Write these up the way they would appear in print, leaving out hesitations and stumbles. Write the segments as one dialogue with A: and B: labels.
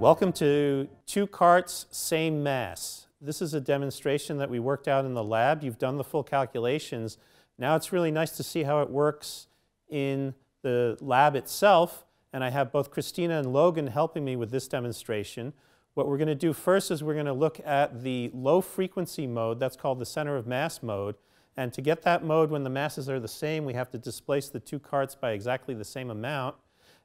A: Welcome to two carts, same mass. This is a demonstration that we worked out in the lab. You've done the full calculations. Now it's really nice to see how it works in the lab itself. And I have both Christina and Logan helping me with this demonstration. What we're going to do first is we're going to look at the low frequency mode. That's called the center of mass mode. And to get that mode when the masses are the same, we have to displace the two carts by exactly the same amount.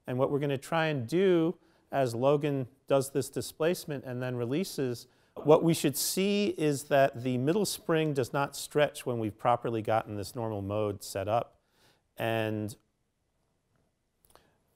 A: And what we're going to try and do as Logan does this displacement and then releases, what we should see is that the middle spring does not stretch when we've properly gotten this normal mode set up. And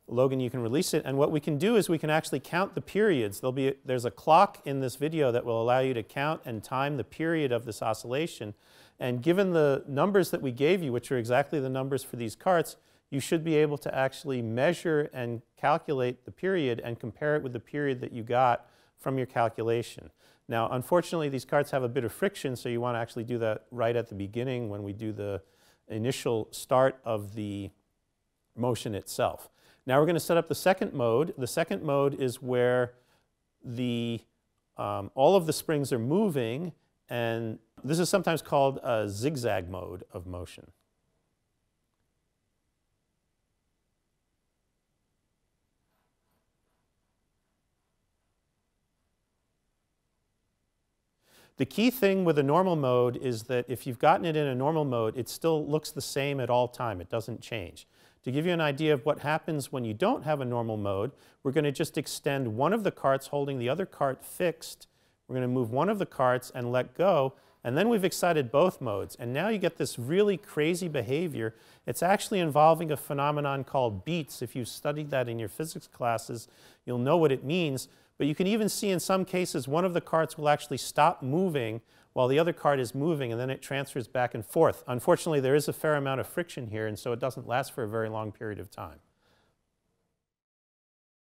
A: Logan, you can release it. And what we can do is we can actually count the periods. There's a clock in this video that will allow you to count and time the period of this oscillation. And given the numbers that we gave you, which are exactly the numbers for these carts, you should be able to actually measure and calculate the period and compare it with the period that you got from your calculation. Now, unfortunately, these carts have a bit of friction, so you want to actually do that right at the beginning when we do the initial start of the motion itself. Now we're going to set up the second mode. The second mode is where all of the springs are moving, and this is sometimes called a zigzag mode of motion. The key thing with a normal mode is that if you've gotten it in a normal mode, it still looks the same at all time. It doesn't change. To give you an idea of what happens when you don't have a normal mode, we're going to just extend one of the carts holding the other cart fixed. We're going to move one of the carts and let go, and then we've excited both modes. And now you get this really crazy behavior. It's actually involving a phenomenon called beats. If you've studied that in your physics classes, you'll know what it means. But you can even see in some cases one of the carts will actually stop moving while the other cart is moving, and then it transfers back and forth. Unfortunately, there is a fair amount of friction here, and so it doesn't last for a very long period of time.